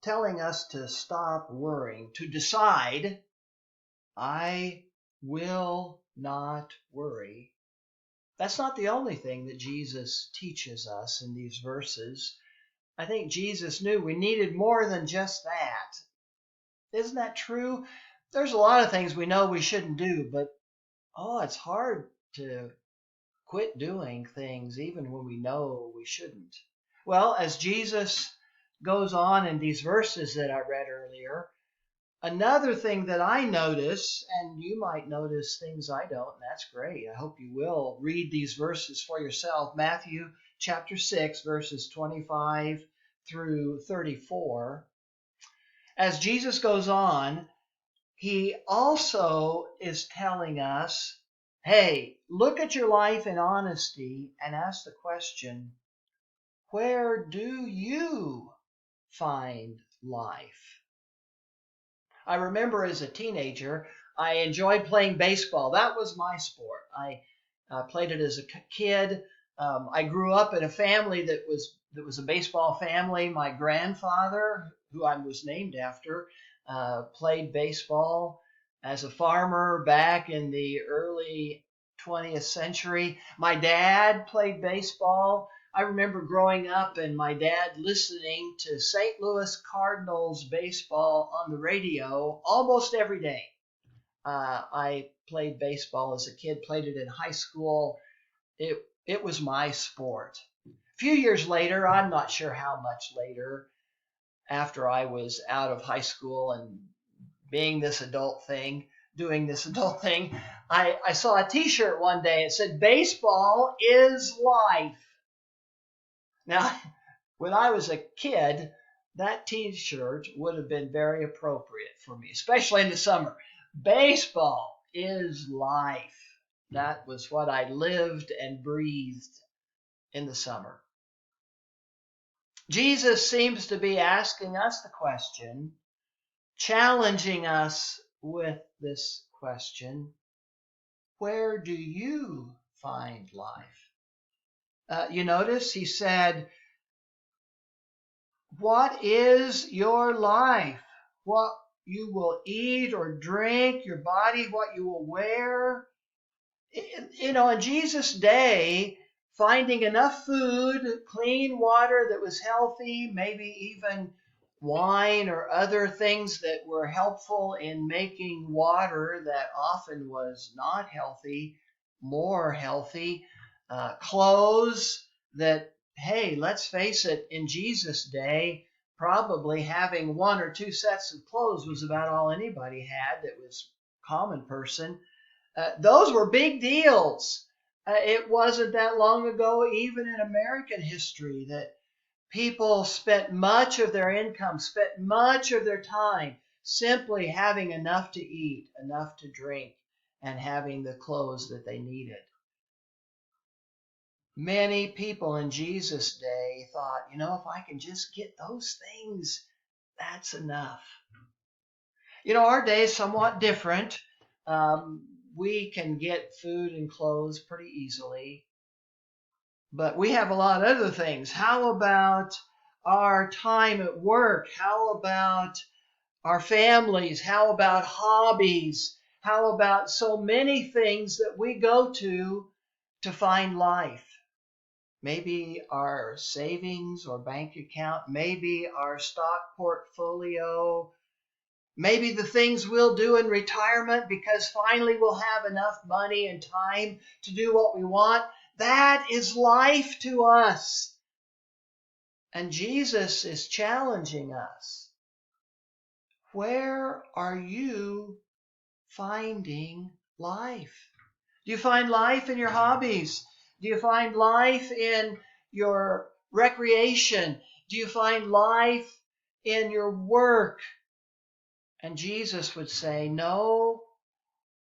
telling us to stop worrying, to decide, I will not worry. That's not the only thing that Jesus teaches us in these verses. I think Jesus knew we needed more than just that. Isn't that true? There's a lot of things we know we shouldn't do, but it's hard to quit doing things even when we know we shouldn't. Well, as Jesus goes on in these verses that I read earlier, another thing that I notice, and you might notice things I don't, and that's great. I hope you will read these verses for yourself. Matthew chapter 6, verses 25 through 34. As Jesus goes on, he also is telling us, hey, look at your life in honesty and ask the question, where do you find life? I remember as a teenager, I enjoyed playing baseball. That was my sport. I played it as a kid. I grew up in a family that was a baseball family. My grandfather, who I was named after, played baseball as a farmer back in the early 20th century. My dad played baseball. I remember growing up and my dad listening to St. Louis Cardinals baseball on the radio almost every day. I played baseball as a kid, played it in high school. It was my sport. A few years later, I'm not sure how much later, after I was out of high school and doing this adult thing, I saw a t-shirt one day. It said, "Baseball is life." Now, when I was a kid, that t-shirt would have been very appropriate for me, especially in the summer. Baseball is life. That was what I lived and breathed in the summer. Jesus seems to be asking us the question, challenging us with this question, where do you find life? You notice he said, what is your life? What you will eat or drink, your body, what you will wear. In Jesus' day, finding enough food, clean water that was healthy, maybe even wine or other things that were helpful in making water that often was not healthy, more healthy, clothes that, hey, let's face it, in Jesus' day, probably having one or two sets of clothes was about all anybody had that was common person. Those were big deals. It wasn't that long ago, even in American history, that people spent much of their income, spent much of their time simply having enough to eat, enough to drink, and having the clothes that they needed. Many people in Jesus' day thought, if I can just get those things, that's enough. Our day is somewhat different. We can get food and clothes pretty easily, but we have a lot of other things. How about our time at work? How about our families? How about hobbies? How about so many things that we go to find life? Maybe our savings or bank account, maybe our stock portfolio, maybe the things we'll do in retirement because finally we'll have enough money and time to do what we want. That is life to us. And Jesus is challenging us. Where are you finding life? Do you find life in your hobbies? Do you find life in your recreation? Do you find life in your work? And Jesus would say, no,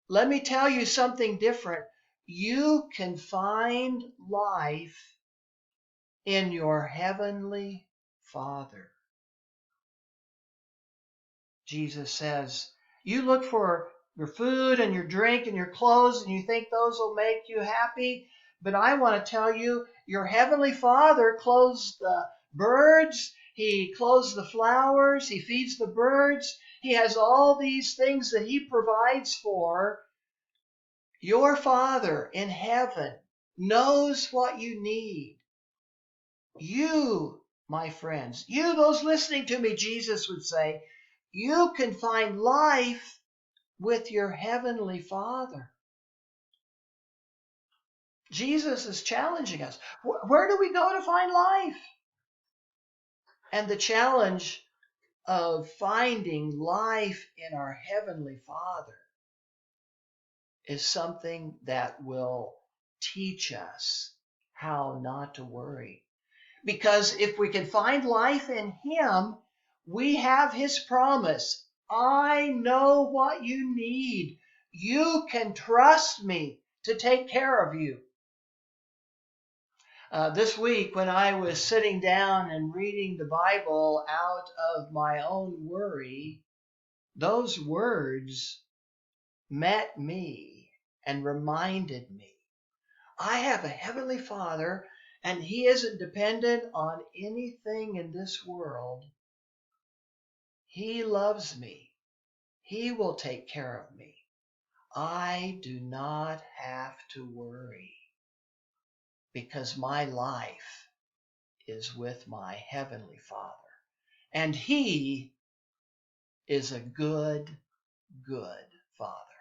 let me tell you something different. You can find life in your heavenly Father. Jesus says, you look for your food and your drink and your clothes and you think those will make you happy. But I want to tell you, your heavenly Father clothes the birds. He clothes the flowers. He feeds the birds. He has all these things that he provides for. Your Father in heaven knows what you need. You, my friends, you, those listening to me, Jesus would say, you can find life with your heavenly Father. Jesus is challenging us. Where do we go to find life? And the challenge of finding life in our Heavenly Father is something that will teach us how not to worry. Because if we can find life in Him, we have His promise. I know what you need. You can trust me to take care of you. This week, when I was sitting down and reading the Bible out of my own worry, those words met me and reminded me. I have a Heavenly Father, and He isn't dependent on anything in this world. He loves me. He will take care of me. I do not have to worry because my life is with my Heavenly Father. And He is a good, good Father.